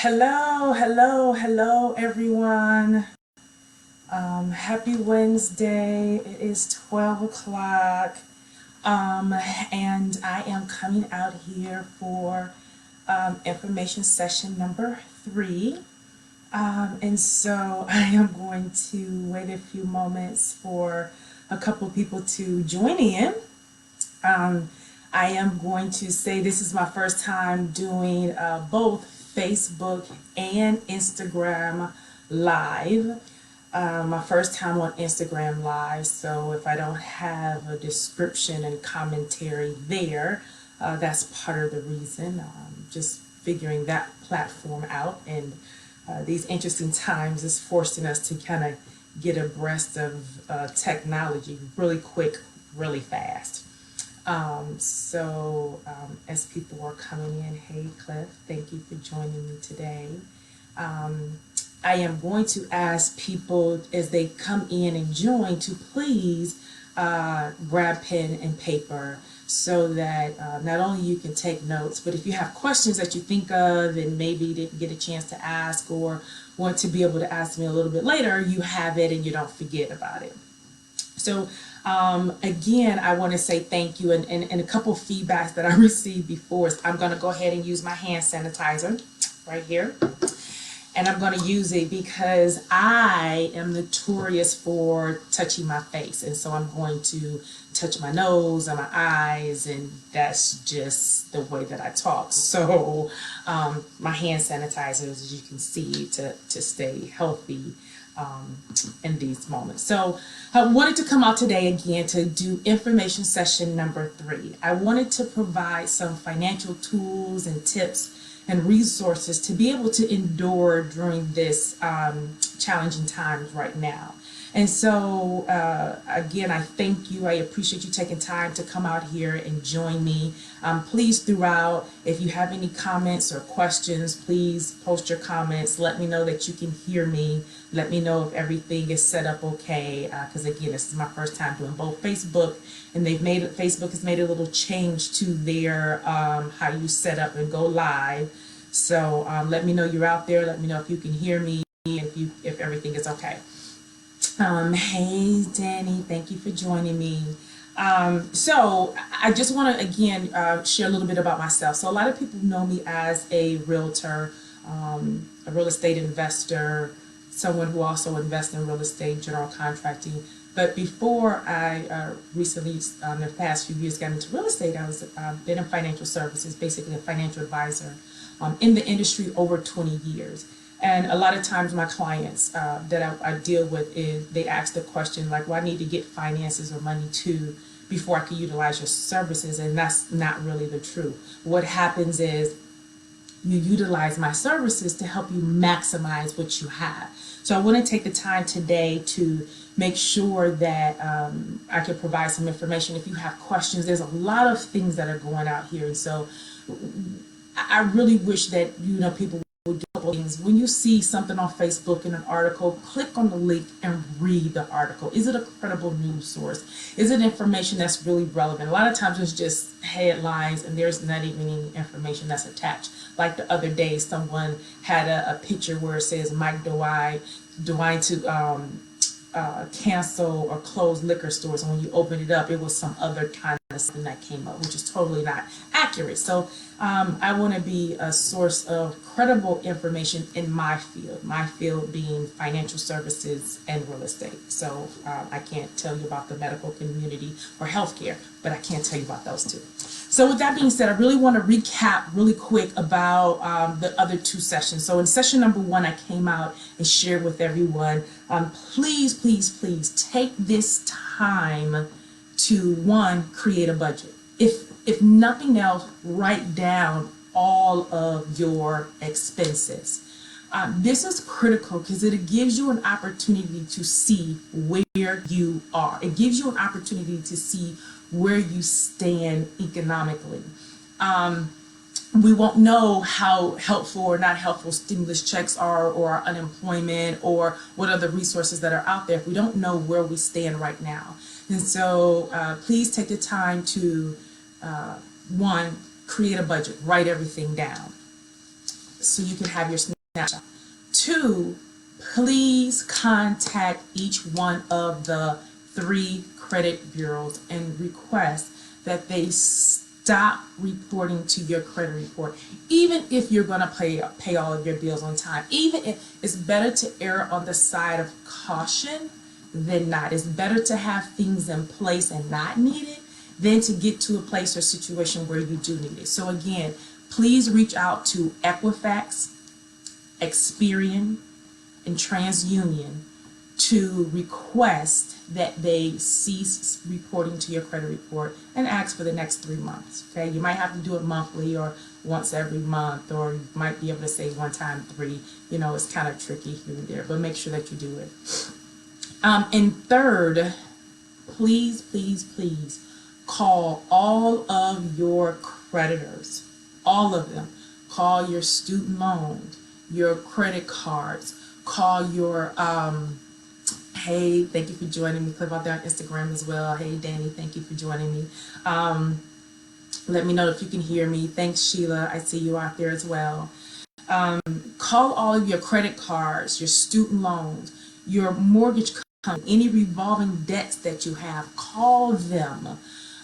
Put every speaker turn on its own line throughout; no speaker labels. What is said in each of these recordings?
Hello, everyone. Happy Wednesday. It is 12 o'clock. And I am coming out here for information session number 3. And so I am going to wait a few moments for a couple people to join in. I am going to say this is my first time doing both Facebook and Instagram Live. My first time on Instagram Live, so if I don't have a description and commentary there, that's part of the reason. Just figuring that platform out, and these interesting times is forcing us to kind of get abreast of technology really quick, really fast. As people are coming in, hey Cliff, thank you for joining me today. I am going to ask people as they come in and join to please grab pen and paper so that not only you can take notes, but if you have questions that you think of and maybe didn't get a chance to ask or want to be able to ask me a little bit later, you have it and you don't forget about it. So again, I want to say thank you, and a couple of feedbacks that I received before is I'm going to go ahead and use my hand sanitizer right here. And I'm going to use it because I am notorious for touching my face. And so I'm going to touch my nose and my eyes, and that's just the way that I talk. So my hand sanitizer, as you can see, to stay healthy in these moments. So I wanted to come out today again to do information session number 3. I wanted to provide some financial tools and tips and resources to be able to endure during this challenging times right now. And so again, I thank you. I appreciate you taking time to come out here and join me. Please throughout, if you have any comments or questions, please post your comments. Let me know that you can hear me. Let me know if everything is set up okay. Because again, this is my first time doing both Facebook, and Facebook has made a little change to their how you set up and go live. So let me know you're out there. Let me know if you can hear me, if everything is okay. Hey Danny, thank you for joining me. So I just want to again share a little bit about myself. So a lot of people know me as a realtor, a real estate investor, someone who also invests in real estate, general contracting. But before I recently, in the past few years, got into real estate, I was been in financial services, basically a financial advisor in the industry over 20 years. And a lot of times my clients that I deal with, they ask the question like, well, I need to get finances or money to before I can utilize your services. And that's not really the truth. What happens is you utilize my services to help you maximize what you have. So I want to take the time today to make sure that I can provide some information. If you have questions, there's a lot of things that are going out here. And so I really wish that, people would do a couple things. When you see something on Facebook in an article, click on the link and read the article. Is it a credible news source? Is it information that's really relevant? A lot of times it's just headlines and there's not even any information that's attached. Like the other day, someone had a picture where it says, Mike DeWine to cancel or close liquor stores, and when you open it up, it was some other kind of something that came up, which is totally not accurate. So I want to be a source of credible information in my field being financial services and real estate. So I can't tell you about the medical community or healthcare, but I can tell you about those two. So with that being said, I really want to recap really quick about the other 2 sessions. So in session number 1, I came out and shared with everyone, please take this time to, 1, create a budget. If nothing else, write down all of your expenses. This is critical because it gives you an opportunity to see where you are. It gives you an opportunity to see where you stand economically. We won't know how helpful or not helpful stimulus checks are, or unemployment, or what other resources that are out there if we don't know where we stand right now. And so please take the time to 1, create a budget, write everything down so you can have your snapshot. Two, please contact each one of the 3 credit bureaus and request that they stop reporting to your credit report. Even if you're going to pay all of your bills on time, even if it's better to err on the side of caution than not. It's better to have things in place and not need it than to get to a place or situation where you do need it. So again, please reach out to Equifax, Experian, and TransUnion to request that they cease reporting to your credit report and ask for the next 3 months. Okay, you might have to do it monthly or once every month, or you might be able to say one time 3. You know, it's kind of tricky here and there, but make sure that you do it. And third, please, please, please call all of your creditors, all of them. Call your student loans, your credit cards, call your, hey, thank you for joining me. Click out there on Instagram as well. Hey, Danny, thank you for joining me. Let me know if you can hear me. Thanks, Sheila. I see you out there as well. Call all of your credit cards, your student loans, your mortgage company, any revolving debts that you have. Call them.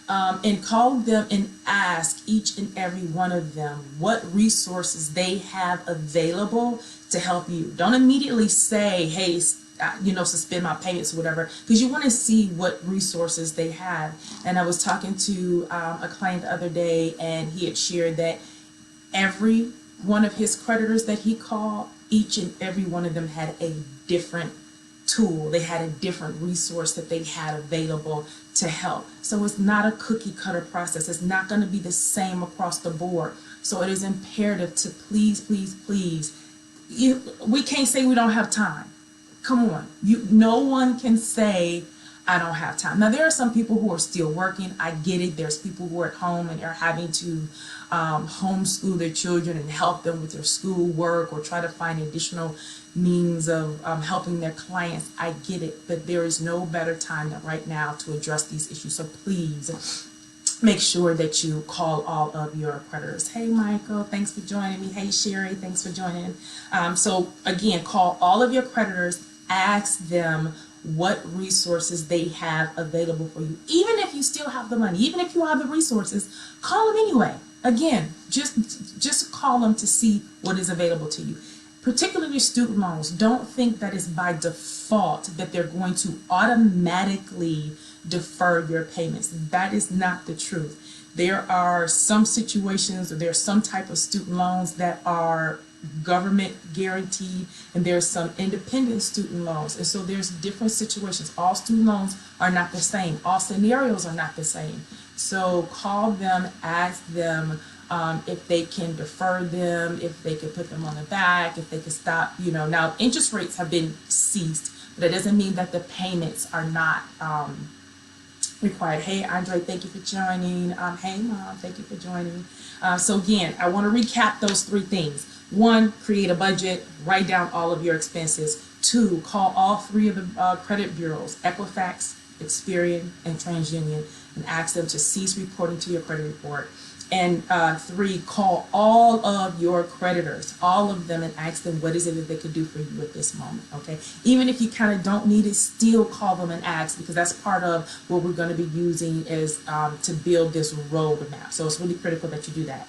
And call them and ask each and every one of them what resources they have available to help you. Don't immediately say, hey, suspend my payments or whatever, because you want to see what resources they have. And I was talking to a client the other day, and he had shared that every one of his creditors that he called, each and every one of them had a different tool. They had a different resource that they had available to help. So it's not a cookie cutter process. It's not going to be the same across the board. So it is imperative to please, please, please. We can't say we don't have time. Come on. No one can say, I don't have time. Now, there are some people who are still working. I get it. There's people who are at home and are having to homeschool their children and help them with their school work, or try to find additional means of helping their clients. I get it, but there is no better time than right now to address these issues. So please make sure that you call all of your creditors. Hey, Michael, thanks for joining me. Hey, Sherry, thanks for joining. So again, call all of your creditors, ask them what resources they have available for you. Even if you still have the money, even if you have the resources, call them anyway. Again, just call them to see what is available to you. Particularly student loans, don't think that it's by default that they're going to automatically defer your payments. That is not the truth. There are some situations, or there's some type of student loans that are government guaranteed, and there's some independent student loans. And so there's different situations. All student loans are not the same. All scenarios are not the same. So call them, ask them if they can defer them, if they can put them on the back, if they can stop, Now, interest rates have been ceased, but it doesn't mean that the payments are not required. Hey, Andre, thank you for joining. Hey, Mom, thank you for joining. So again, I want to recap those 3 things. 1, create a budget, write down all of your expenses. 2, call all 3 of the credit bureaus, Equifax, Experian, and TransUnion, and ask them to cease reporting to your credit report. And 3, call all of your creditors, all of them, and ask them what is it that they could do for you at this moment, okay? Even if you kind of don't need it, still call them and ask, because that's part of what we're going to be using is to build this roadmap. So it's really critical that you do that.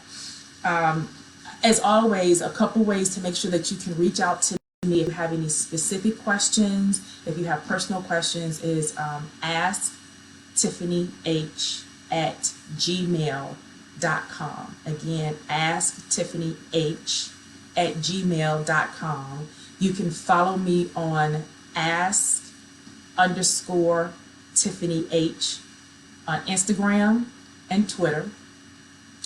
As always, a couple ways to make sure that you can reach out to me if you have any specific questions. If you have personal questions, is AskTiffanyH at gmail.com. Again, AskTiffanyH at gmail.com. You can follow me on ask_TiffanyH on Instagram and Twitter.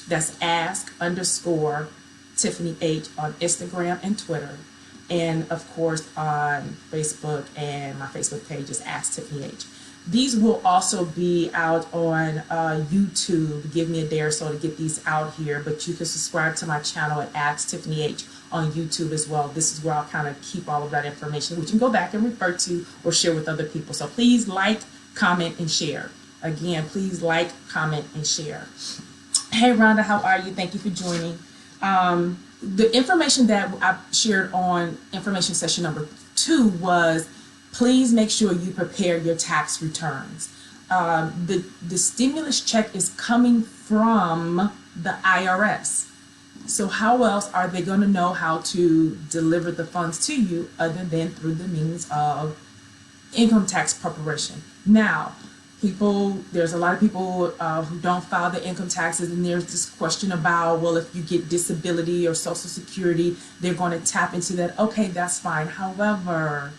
That's ask_TiffanyH on Instagram and Twitter. And of course on Facebook, and my Facebook page is AskTiffanyH. These will also be out on YouTube. Give me a day or so to get these out here, but you can subscribe to my channel at AskTiffanyH on YouTube as well. This is where I'll kind of keep all of that information, which you can go back and refer to or share with other people. So please like, comment, and share. Again, please like, comment, and share. Hey, Rhonda, how are you? Thank you for joining. the information that I shared on information session number 2 was, please make sure you prepare your tax returns. The stimulus check is coming from the IRS. So how else are they going to know how to deliver the funds to you other than through the means of income tax preparation? Now, there's a lot of people who don't file the income taxes, and there's this question about, well, if you get disability or Social Security, they're going to tap into that. Okay, that's fine. However,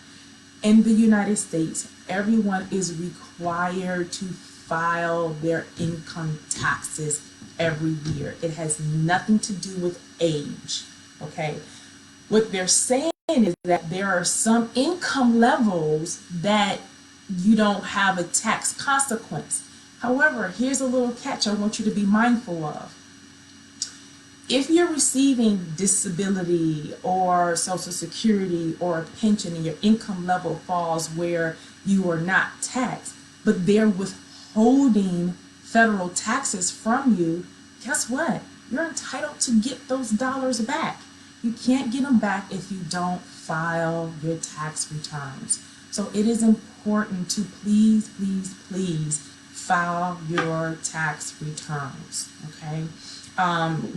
in the United States, everyone is required to file their income taxes every year. It has nothing to do with age, okay? What they're saying is that there are some income levels that you don't have a tax consequence. However, here's a little catch I want you to be mindful of. If you're receiving disability or Social Security or a pension and your income level falls where you are not taxed, but they're withholding federal taxes from you, guess what? You're entitled to get those dollars back. You can't get them back if you don't file your tax returns. So it is important to please, please, please file your tax returns, okay?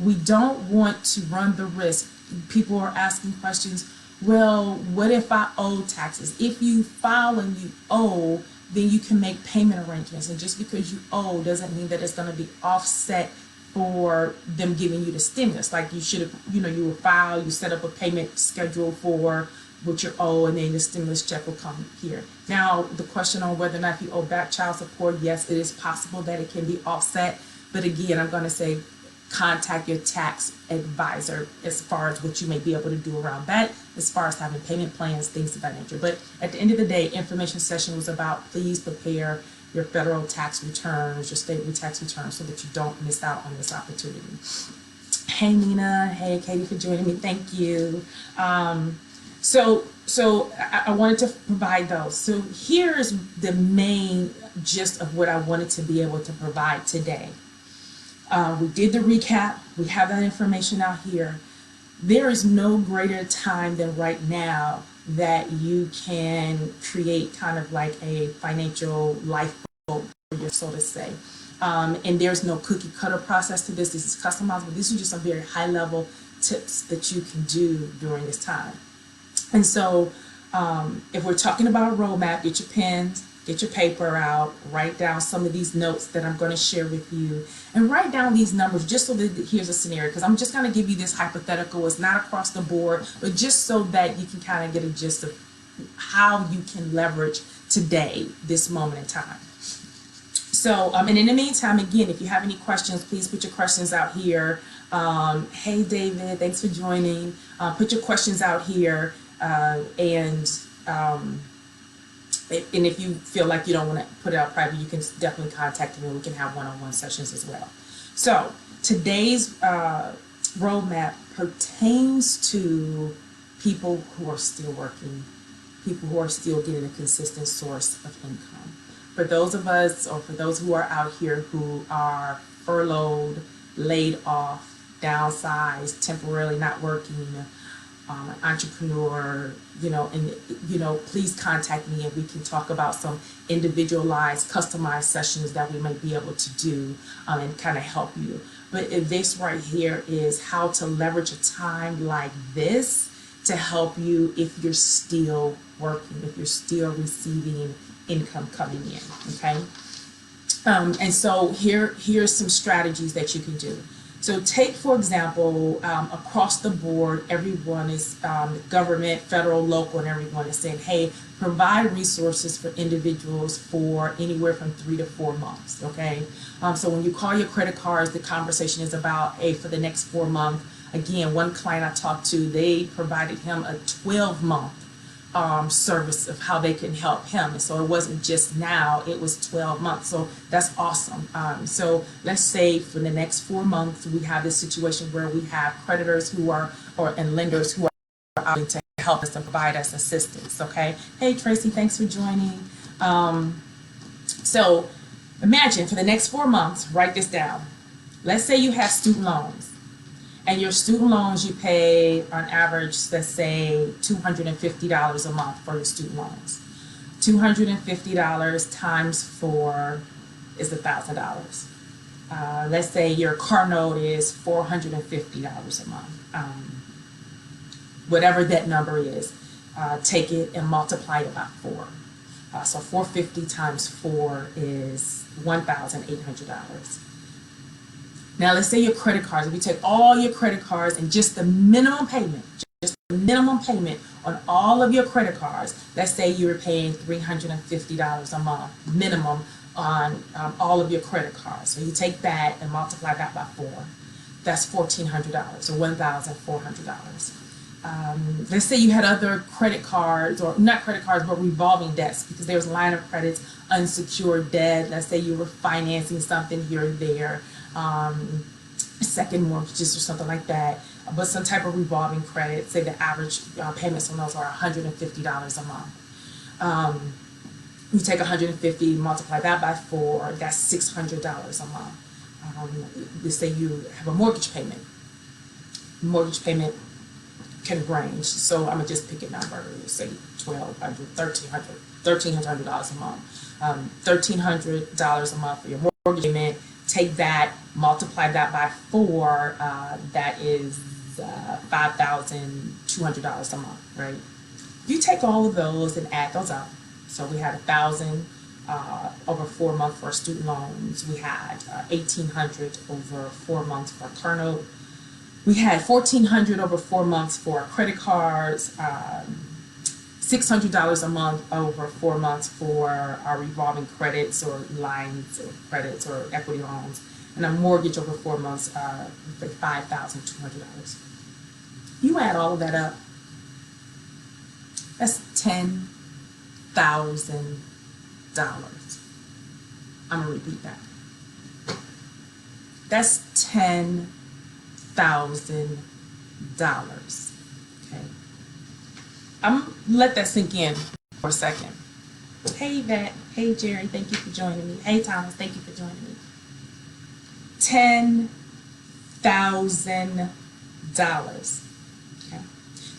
We don't want to run the risk. People are asking questions, well, what if I owe taxes? If you file and you owe, then you can make payment arrangements. And just because you owe doesn't mean that it's going to be offset for them giving you the stimulus. Like you should have, you will file, you set up a payment schedule for what you owe, and then the stimulus check will come here. Now, the question on whether or not you owe back child support, yes, it is possible that it can be offset. But again, I'm going to say contact your tax advisor as far as what you may be able to do around that, as far as having payment plans, things of that nature. But at the end of the day, information session was about, please prepare your federal tax returns, your state tax returns, so that you don't miss out on this opportunity. Hey Nina, hey Katie for joining me, thank you. So I wanted to provide those. So here's the main gist of what I wanted to be able to provide today. We did the recap. We have that information out here. There is no greater time than right now that you can create kind of like a financial lifeboat, so to say. And there's no cookie cutter process to this. This is customized, but these are just some very high level tips that you can do during this time. And so if we're talking about a roadmap, get your pens, get your paper out, write down some of these notes that I'm going to share with you, and write down these numbers just so that here's a scenario, because I'm just going to give you this hypothetical. It's not across the board, but just so that you can kind of get a gist of how you can leverage today, this moment in time. So, and in the meantime, again, if you have any questions, please put your questions out here. Hey, David, thanks for joining. Put your questions out here, and if you feel like you don't want to put it out private, you can definitely contact me and we can have one-on-one sessions as well. So today's roadmap pertains to people who are still working, people who are still getting a consistent source of income. For those of us, or for those who are out here who are furloughed, laid off, downsized, temporarily not working, an entrepreneur, please contact me and we can talk about some individualized, customized sessions that we might be able to do and kind of help you. But this right here is how to leverage a time like this to help you if you're still working, if you're still receiving income coming in, okay? And so here's some strategies that you can do. So take, for example, across the board, everyone is, government, federal, local, and everyone is saying, hey, provide resources for individuals for anywhere from 3 to 4 months, okay? So when you call your credit cards, the conversation is about, hey, for the next 4 months. Again, one client I talked to, they provided him a 12-month service of how they can help him. And so it wasn't just now, it was 12 months. So that's awesome. So let's say for the next 4 months, we have this situation where we have creditors who are, and lenders who are out to help us and provide us assistance. Okay. Hey, Tracy, thanks for joining. So imagine for the next 4 months, write this down. Let's say you have student loans And your student loans, you pay on average, let's say $250 a month for your student loans. $250 times 4 is $1,000. Let's say your car note is $450 a month. Whatever that number is, take it and multiply it by 4. So 450 times 4 is $1,800. Now let's say your credit cards, if you take all your credit cards and just the minimum payment, on all of your credit cards, let's say you were paying $350 a month minimum on all of your credit cards. So you take that and multiply that by 4. That's $1,400 or $1,400. Let's say you had other credit cards, or not credit cards, but revolving debts, because there's line of credits, unsecured debt. Let's say you were financing something here or there, second mortgages or something like that, but some type of revolving credit. Say the average payments on those are $150 a month. You take 150, multiply that by 4, that's $600 a month. Let's say you have a mortgage payment. Mortgage payment can range, so I'm gonna just pick a number, say $1,200, $1,300 a month. $1,300 a month for your mortgage payment. Take that, multiply that by 4, that is $5,200 a month, right? You take all of those and add those up. So we had 1,000 over 4 months for our student loans. We had 1,800 over 4 months for our car note. We had 1,400 over 4 months for our credit cards. $600 a month over 4 months for our revolving credits or lines of credits or equity loans, and a mortgage over 4 months for $5,200. You add all of that up, that's $10,000. I'm gonna repeat that. That's $10,000. Okay. I'm let that sink in for a second. Hey Yvette, hey Jerry, thank you for joining me. Hey Thomas, thank you for joining me. $10,000. Okay.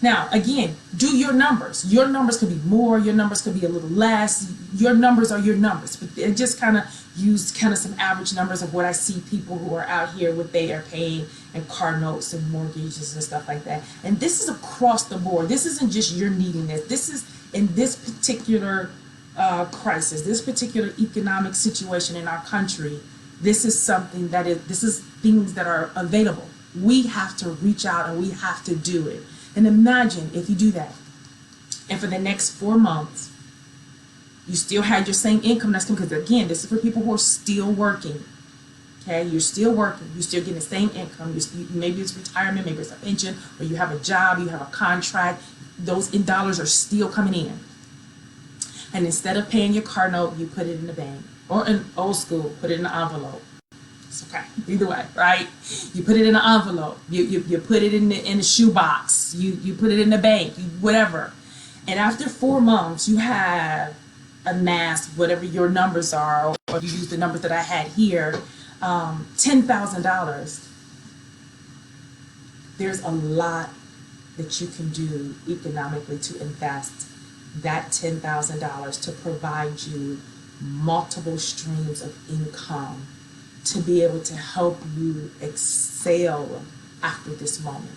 Now again, do your numbers. Your numbers could be more, your numbers could be a little less. Your numbers are your numbers, but it just kind of used some average numbers of what I see people who are out here, what they are paying and car notes and mortgages and stuff like that. And this is across the board. This isn't just you're needing this. This is in this particular crisis, this particular economic situation in our country. This is something that this is things that are available. We have to reach out and we have to do it. And imagine if you do that, and for the next 4 months, you still had your same income that's coming, because again, this is for people who are still working. Okay, you're still working, you're still getting the same income. Maybe it's retirement, maybe it's a pension, or you have a job, you have a contract. Those dollars are still coming in. And instead of paying your car note, you put it in the bank, or in old school, put it in an envelope. It's okay, either way, right? You put it in an envelope. You put it in the shoebox. You put it in the bank, whatever. And after 4 months, you have amassed whatever your numbers are, or you use the numbers that I had here, $10,000. There's a lot that you can do economically to invest that $10,000 to provide you multiple streams of income to be able to help you excel after this moment.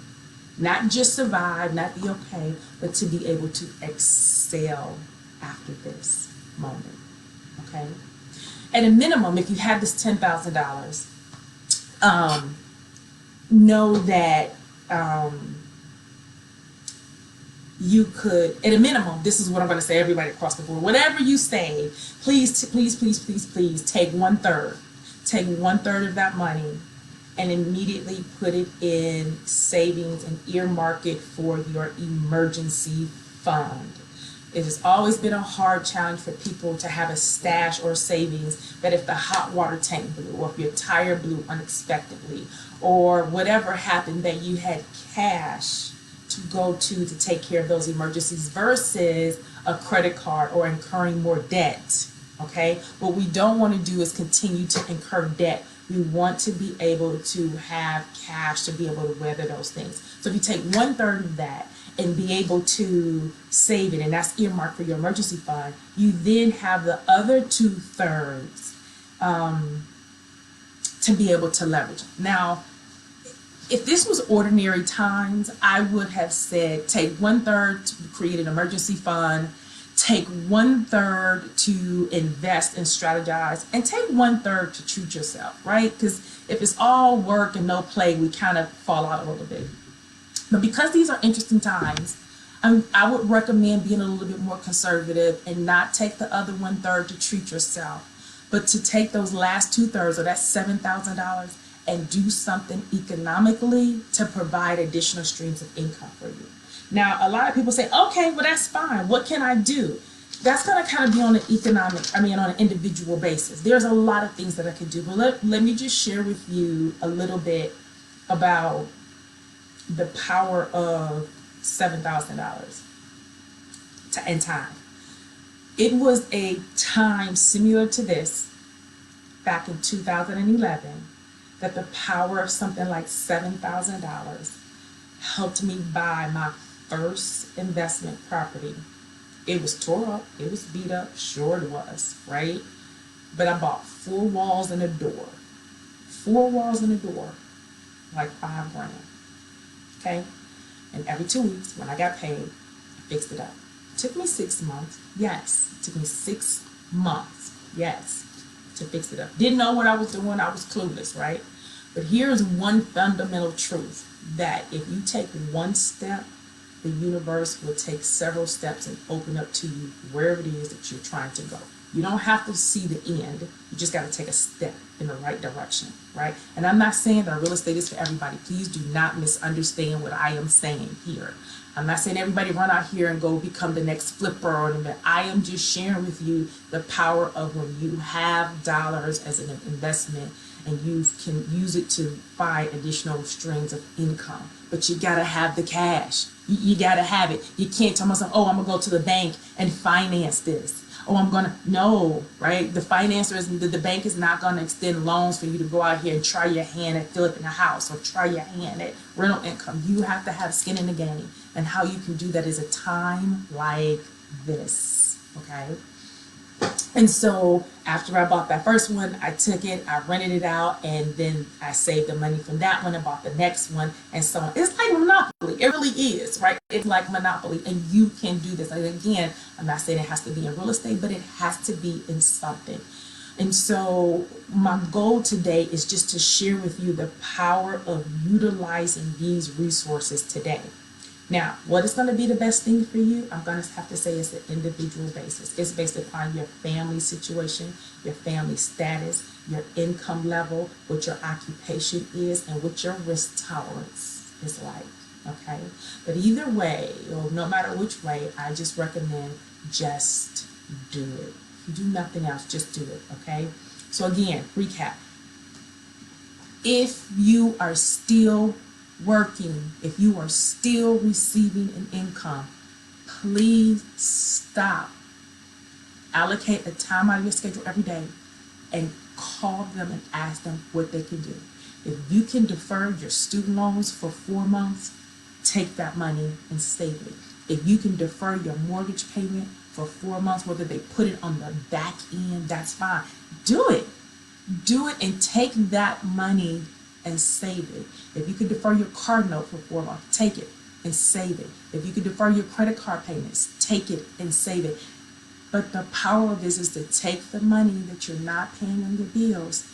Not just survive, not be okay, but to be able to excel after this moment, okay? At a minimum, if you have this $10,000, know that you could, at a minimum, this is what I'm going to say, everybody across the board, whatever you save, please take 1/3. Take 1/3 of that money and immediately put it in savings and earmark it for your emergency fund. It has always been a hard challenge for people to have a stash or savings that if the hot water tank blew, or if your tire blew unexpectedly, or whatever happened, that you had cash to go to take care of those emergencies versus a credit card or incurring more debt. Okay, what we don't want to do is continue to incur debt We want to be able to have cash to be able to weather those things. So if you take 1/3 of that and be able to save it, and that's earmarked for your emergency fund, you then have the other 2/3 to be able to leverage. Now, if this was ordinary times, I would have said take 1/3 to create an emergency fund, take 1/3 to invest and strategize, and take 1/3 to treat yourself, right? Because if it's all work and no play, we kind of fall out a little bit. But because these are interesting times, I would recommend being a little bit more conservative and not take the other 1/3 to treat yourself, but to take those last 2/3, or that's $7,000, and do something economically to provide additional streams of income for you. Now, a lot of people say, okay, well, that's fine. What can I do? That's going to kind of be on on an individual basis. There's a lot of things that I could do, but let me just share with you a little bit about the power of $7,000 and time. It was a time similar to this back in 2011 that the power of something like $7,000 helped me buy my first investment property. It was tore up, it was beat up, sure it was, right? But I bought 4 walls and a door. 4 walls and a door, like $5,000. Okay? And every 2 weeks when I got paid, I fixed it up. It took me 6 months, yes. It took me 6 months, yes, to fix it up. Didn't know what I was doing, I was clueless, right? But here's one fundamental truth, that if you take one step, the universe will take several steps and open up to you wherever it is that you're trying to go. You don't have to see the end. You just got to take a step in the right direction, right? And I'm not saying that real estate is for everybody. Please do not misunderstand what I am saying here. I'm not saying everybody run out here and go become the next flipper or the. I am just sharing with you the power of when you have dollars as an investment and you can use it to find additional streams of income. But you gotta have the cash. You gotta have it. You can't tell myself, oh, I'm gonna go to the bank and finance this. Oh, I'm gonna, no, right? The financer is, the bank is not gonna extend loans for you to go out here and try your hand at flipping a house or try your hand at rental income. You have to have skin in the game. And how you can do that is a time like this, okay? And so after I bought that first one, I took it, I rented it out, and then I saved the money from that one and bought the next one, and so on. It's like Monopoly. It really is, right? It's like Monopoly, and you can do this. And again, I'm not saying it has to be in real estate, but it has to be in something. And so my goal today is just to share with you the power of utilizing these resources today. Now, what is going to be the best thing for you? I'm going to have to say it's an individual basis. It's based upon your family situation, your family status, your income level, what your occupation is, and what your risk tolerance is like, okay? But either way, or no matter which way, I just recommend just do it. If you do nothing else, just do it, okay? So again, recap. If you are still working, if you are still receiving an income, please stop. Allocate a time out of your schedule every day and call them and ask them what they can do. If you can defer your student loans for 4 months, take that money and save it. If you can defer your mortgage payment for 4 months, whether they put it on the back end, that's fine. Do it. Do it and take that money and save it. If you could defer your car note for 4 months, take it and save it. If you could defer your credit card payments, take it and save it. But the power of this is to take the money that you're not paying on your bills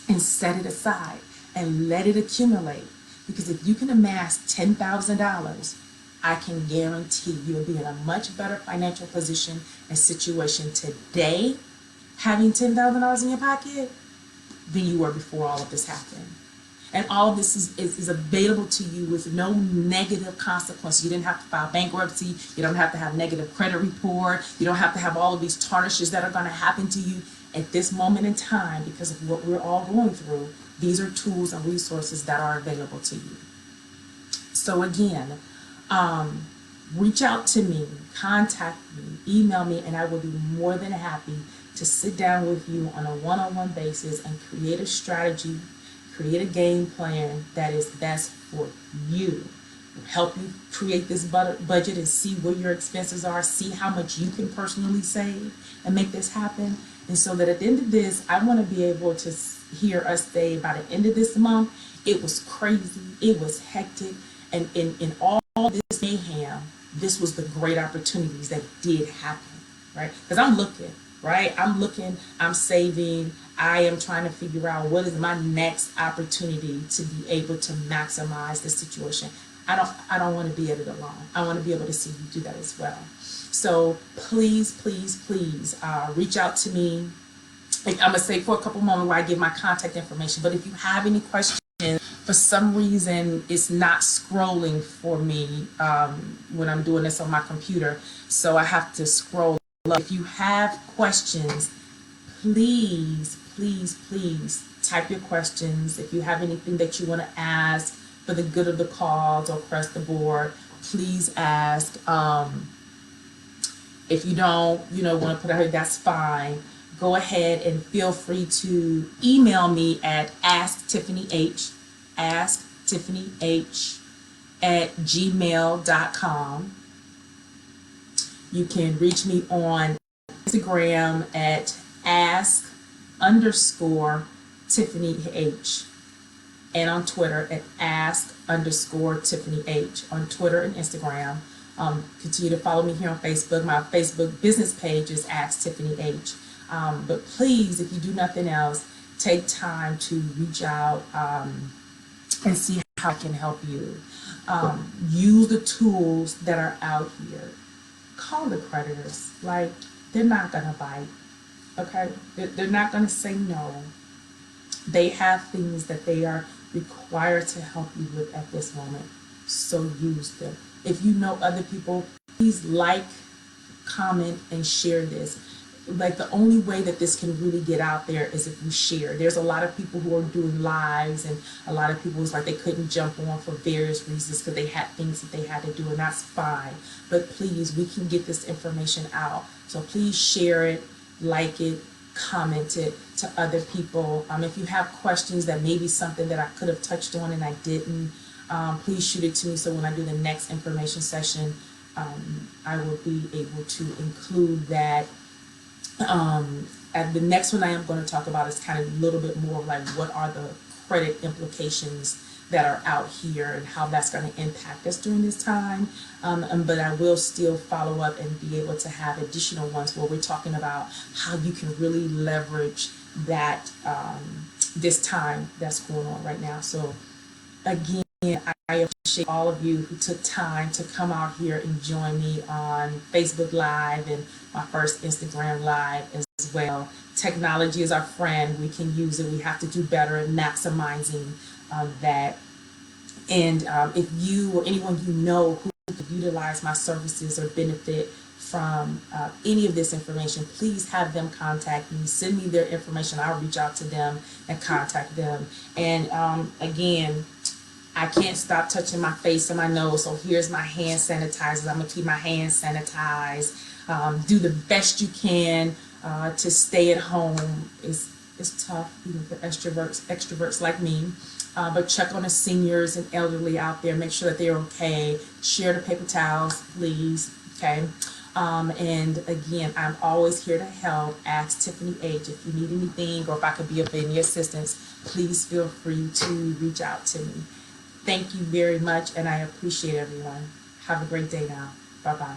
and set it aside and let it accumulate. Because if you can amass $10,000, I can guarantee you'll be in a much better financial position and situation today, having $10,000 in your pocket, than you were before all of this happened. And all of this is available to you with no negative consequences. You didn't have to file bankruptcy. You don't have to have negative credit report. You don't have to have all of these tarnishes that are going to happen to you at this moment in time because of what we're all going through. These are tools and resources that are available to you. So again, reach out to me, contact me, email me, and I will be more than happy to sit down with you on a one-on-one basis and create a strategy, create a game plan that is best for you. Help you create this budget and see where your expenses are, see how much you can personally save and make this happen. And so that at the end of this, I want to be able to hear us say by the end of this month, it was crazy, it was hectic, and in all this mayhem, this was the great opportunities that did happen, right? Because I'm looking, right? I'm looking, I'm saving, I am trying to figure out what is my next opportunity to be able to maximize the situation. I don't want to be at it alone. I want to be able to see you do that as well. So please, please, please reach out to me. I'm going to say for a couple moments where I give my contact information, but if you have any questions, for some reason it's not scrolling for me when I'm doing this on my computer, so I have to scroll up. If you have questions, please, please, please type your questions. If you have anything that you want to ask for the good of the cause or across the board, please ask. If you don't, want to put it out, that's fine. Go ahead and feel free to email me at AskTiffanyH, AskTiffanyH @gmail.com. You can reach me on Instagram at ask_TiffanyH and on Twitter at ask_TiffanyH on Twitter and Instagram. Continue to follow me here on Facebook. My Facebook business page is AskTiffanyH. But please, if you do nothing else, take time to reach out and see how I can help you. Use the tools that are out here. Call the creditors. Like, they're not going to bite. Okay? They're not going to say no. They have things that they are required to help you with at this moment. So use them. If you know other people, please like, comment, and share this. Like, the only way that this can really get out there is if we share. There's a lot of people who are doing lives, and a lot of people, it's like they couldn't jump on for various reasons because they had things that they had to do, and that's fine. But please, we can get this information out. So please share it, like it, comment it to other people. If you have questions that may be something that I could have touched on and I didn't, please shoot it to me, so when I do the next information session, I will be able to include that. And the next one I am going to talk about is kind of a little bit more like what are the credit implications that are out here and how that's going to impact us during this time. But I will still follow up and be able to have additional ones where we're talking about how you can really leverage that this time that's going on right now. So again, I appreciate all of you who took time to come out here and join me on Facebook Live and my first Instagram Live as well. Technology is our friend. We can use it. We have to do better at maximizing that. And if you or anyone you know who could utilize my services or benefit from any of this information, please have them contact me. Send me their information. I'll reach out to them and contact them. And again, I can't stop touching my face and my nose, so here's my hand sanitizer. I'm going to keep my hands sanitized. Do the best you can to stay at home. It's tough, even for extroverts like me. But check on the seniors and elderly out there. Make sure that they're okay. Share the paper towels, please. Okay. And again, I'm always here to help. Ask Tiffany H. If you need anything or if I could be of any assistance, please feel free to reach out to me. Thank you very much, and I appreciate everyone. Have a great day now. Bye-bye.